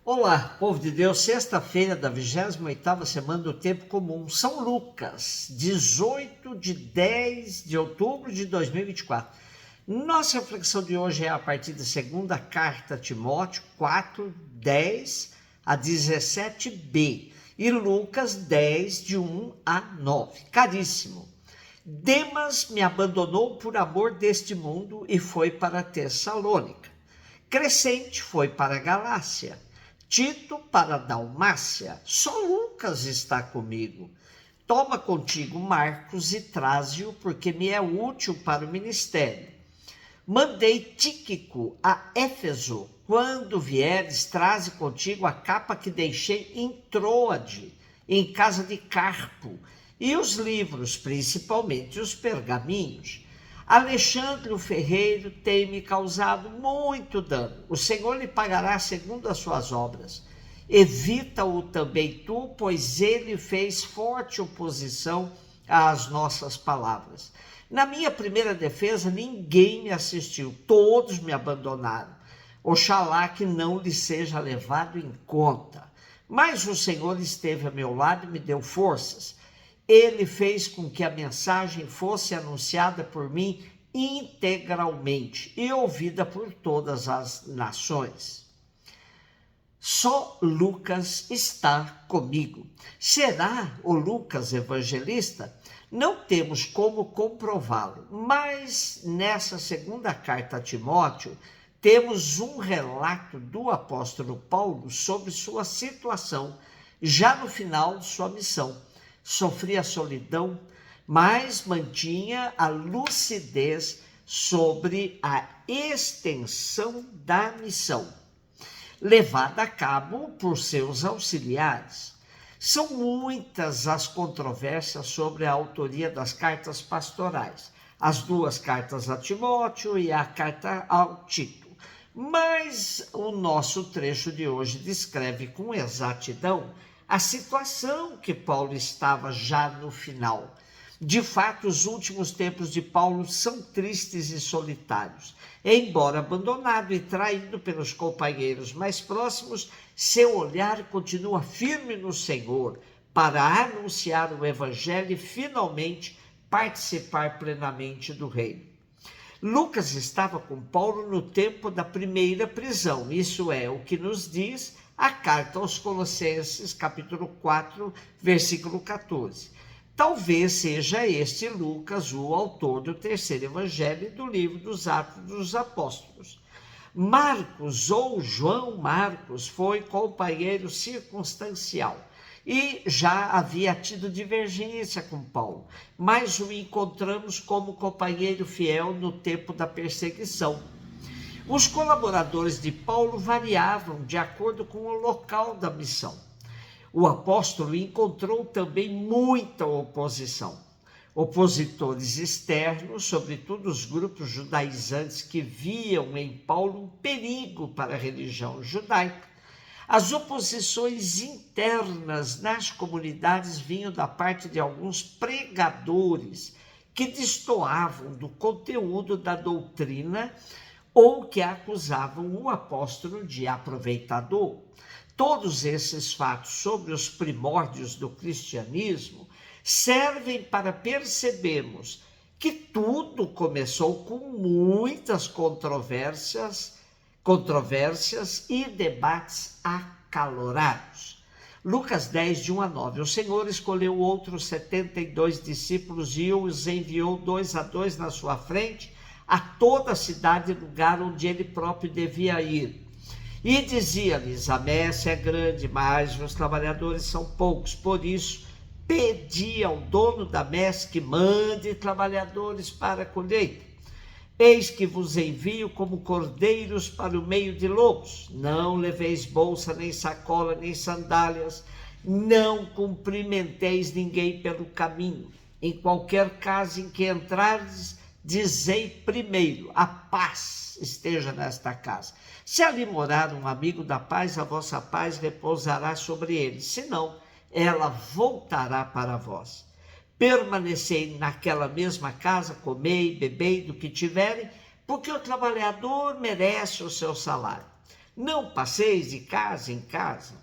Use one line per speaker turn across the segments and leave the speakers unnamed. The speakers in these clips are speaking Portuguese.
Olá, povo de Deus, sexta-feira da 28ª semana do Tempo Comum, São Lucas, 18 de outubro de 2024. Nossa reflexão de hoje é a partir da segunda carta a Timóteo 4, 10 a 17b e Lucas 10, de 1 a 9. Caríssimo, Demas me abandonou por amor deste mundo e foi para Tessalônica. Crescente foi para a Galácia. Tito para a Dalmácia, só Lucas está comigo. Toma contigo Marcos e traze-o, porque me é útil para o ministério. Mandei Tíquico a Éfeso. Quando vieres, traze contigo a capa que deixei em Troade, em casa de Carpo, e os livros, principalmente os pergaminhos. Alexandre o ferreiro tem me causado muito dano. O Senhor lhe pagará segundo as suas obras. Evita-o também tu, pois ele fez forte oposição às nossas palavras. Na minha primeira defesa, ninguém me assistiu, todos me abandonaram. Oxalá que não lhe seja levado em conta. Mas o Senhor esteve a meu lado e me deu forças. Ele fez com que a mensagem fosse anunciada por mim integralmente e ouvida por todas as nações. Só Lucas está comigo. Será o Lucas evangelista? Não temos como comprová-lo, mas nessa segunda carta a Timóteo, temos um relato do apóstolo Paulo sobre sua situação, já no final de sua missão. Sofria solidão, mas mantinha a lucidez sobre a extensão da missão, levada a cabo por seus auxiliares. São muitas as controvérsias sobre a autoria das cartas pastorais, as duas cartas a Timóteo e a carta ao Tito. Mas o nosso trecho de hoje descreve com exatidão a situação que Paulo estava já no final. De fato, os últimos tempos de Paulo são tristes e solitários. Embora abandonado e traído pelos companheiros mais próximos, seu olhar continua firme no Senhor para anunciar o Evangelho e finalmente participar plenamente do reino. Lucas estava com Paulo no tempo da primeira prisão, isso é o que nos diz a carta aos Colossenses, capítulo 4, versículo 14. Talvez seja este Lucas o autor do terceiro evangelho do livro dos Atos dos Apóstolos. Marcos, ou João Marcos, foi companheiro circunstancial e já havia tido divergência com Paulo, mas o encontramos como companheiro fiel no tempo da perseguição. Os colaboradores de Paulo variavam de acordo com o local da missão. O apóstolo encontrou também muita oposição. Opositores externos, sobretudo os grupos judaizantes que viam em Paulo um perigo para a religião judaica. As oposições internas nas comunidades vinham da parte de alguns pregadores que destoavam do conteúdo da doutrina ou que acusavam o apóstolo de aproveitador. Todos esses fatos sobre os primórdios do cristianismo servem para percebermos que tudo começou com muitas controvérsias e debates acalorados. Lucas 10, de 1 a 9. O Senhor escolheu outros 72 discípulos e os enviou 2 a 2 na sua frente a toda a cidade e lugar onde ele próprio devia ir. E dizia-lhes: a messe é grande, mas os trabalhadores são poucos. Por isso, pedi ao dono da messe que mande trabalhadores para a colheita. Eis que vos envio como cordeiros para o meio de lobos. Não leveis bolsa, nem sacola, nem sandálias. Não cumprimenteis ninguém pelo caminho. Em qualquer casa em que entrardes, dizei primeiro: a paz esteja nesta casa. Se ali morar um amigo da paz, a vossa paz repousará sobre ele. Senão, ela voltará para vós. Permanecei naquela mesma casa, comei, bebei do que tiverem, porque o trabalhador merece o seu salário. Não passeis de casa em casa.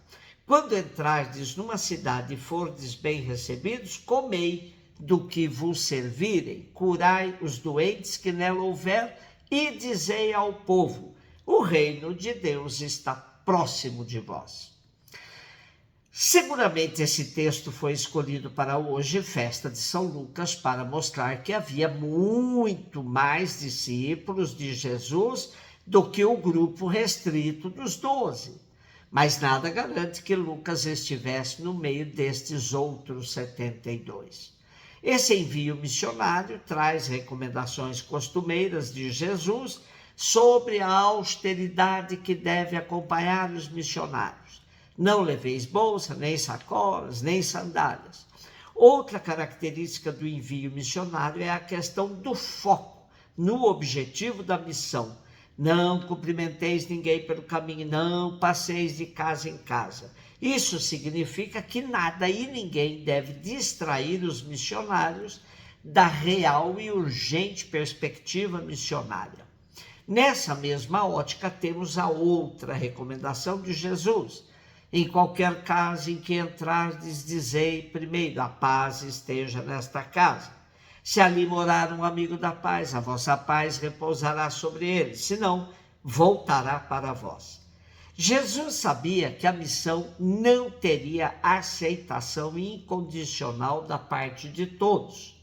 Quando entrardes numa cidade e fordes bem recebidos, comei do que vos servirem, curai os doentes que nela houver, e dizei ao povo: o reino de Deus está próximo de vós. Seguramente esse texto foi escolhido para hoje, festa de São Lucas, para mostrar que havia muito mais discípulos de Jesus do que o grupo restrito dos 12. Mas nada garante que Lucas estivesse no meio destes outros 72. Esse envio missionário traz recomendações costumeiras de Jesus sobre a austeridade que deve acompanhar os missionários. Não leveis bolsa, nem sacolas, nem sandálias. Outra característica do envio missionário é a questão do foco no objetivo da missão. Não cumprimenteis ninguém pelo caminho, não passeis de casa em casa. Isso significa que nada e ninguém deve distrair os missionários da real e urgente perspectiva missionária. Nessa mesma ótica, temos a outra recomendação de Jesus. Em qualquer casa em que entrardes, dizei primeiro: a paz esteja nesta casa. Se ali morar um amigo da paz, a vossa paz repousará sobre ele, senão voltará para vós. Jesus sabia que a missão não teria aceitação incondicional da parte de todos.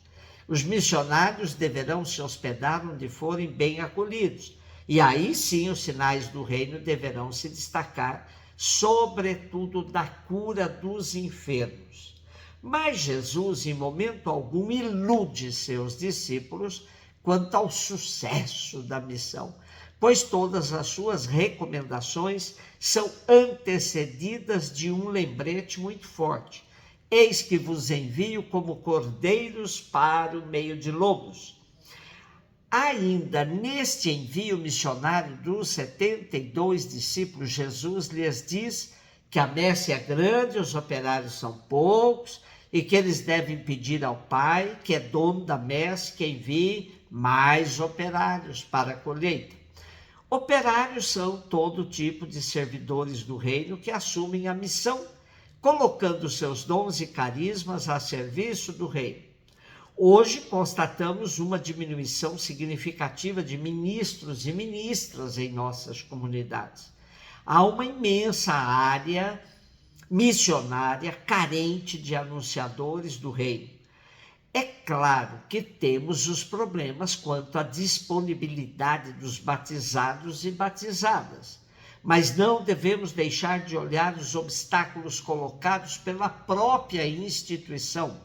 Os missionários deverão se hospedar onde forem bem acolhidos, e aí sim os sinais do reino deverão se destacar, sobretudo da cura dos enfermos. Mas Jesus, em momento algum, ilude seus discípulos quanto ao sucesso da missão, pois todas as suas recomendações são antecedidas de um lembrete muito forte: eis que vos envio como cordeiros para o meio de lobos. Ainda neste envio missionário dos 72 discípulos, Jesus lhes diz que a messe é grande, os operários são poucos, e que eles devem pedir ao Pai, que é dono da messe, que envie mais operários para a colheita. Operários são todo tipo de servidores do reino que assumem a missão, colocando seus dons e carismas a serviço do reino. Hoje constatamos uma diminuição significativa de ministros e ministras em nossas comunidades. Há uma imensa área missionária carente de anunciadores do reino. É claro que temos os problemas quanto à disponibilidade dos batizados e batizadas, mas não devemos deixar de olhar os obstáculos colocados pela própria instituição.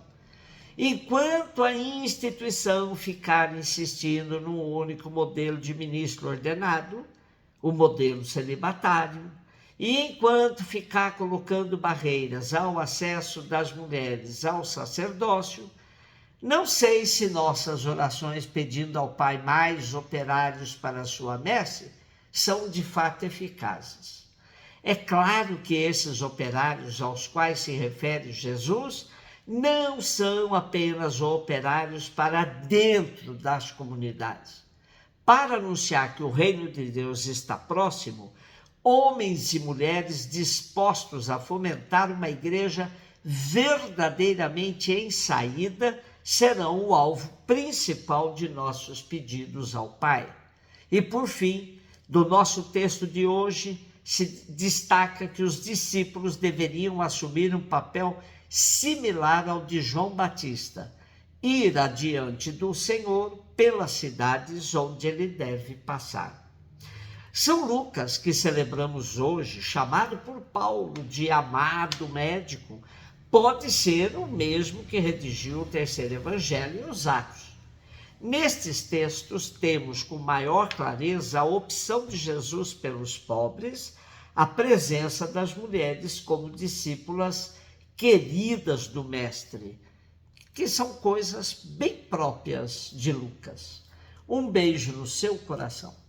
Enquanto a instituição ficar insistindo num único modelo de ministro ordenado, o modelo celibatário, e enquanto ficar colocando barreiras ao acesso das mulheres ao sacerdócio, não sei se nossas orações pedindo ao Pai mais operários para a sua messe são de fato eficazes. É claro que esses operários aos quais se refere Jesus não são apenas operários para dentro das comunidades. Para anunciar que o reino de Deus está próximo, homens e mulheres dispostos a fomentar uma igreja verdadeiramente em saída serão o alvo principal de nossos pedidos ao Pai. E por fim, do nosso texto de hoje, se destaca que os discípulos deveriam assumir um papel similar ao de João Batista, ir adiante do Senhor pelas cidades onde ele deve passar. São Lucas, que celebramos hoje, chamado por Paulo de amado médico, pode ser o mesmo que redigiu o terceiro evangelho e os Atos. Nestes textos temos com maior clareza a opção de Jesus pelos pobres, a presença das mulheres como discípulas queridas do Mestre, que são coisas bem próprias de Lucas. Um beijo no seu coração.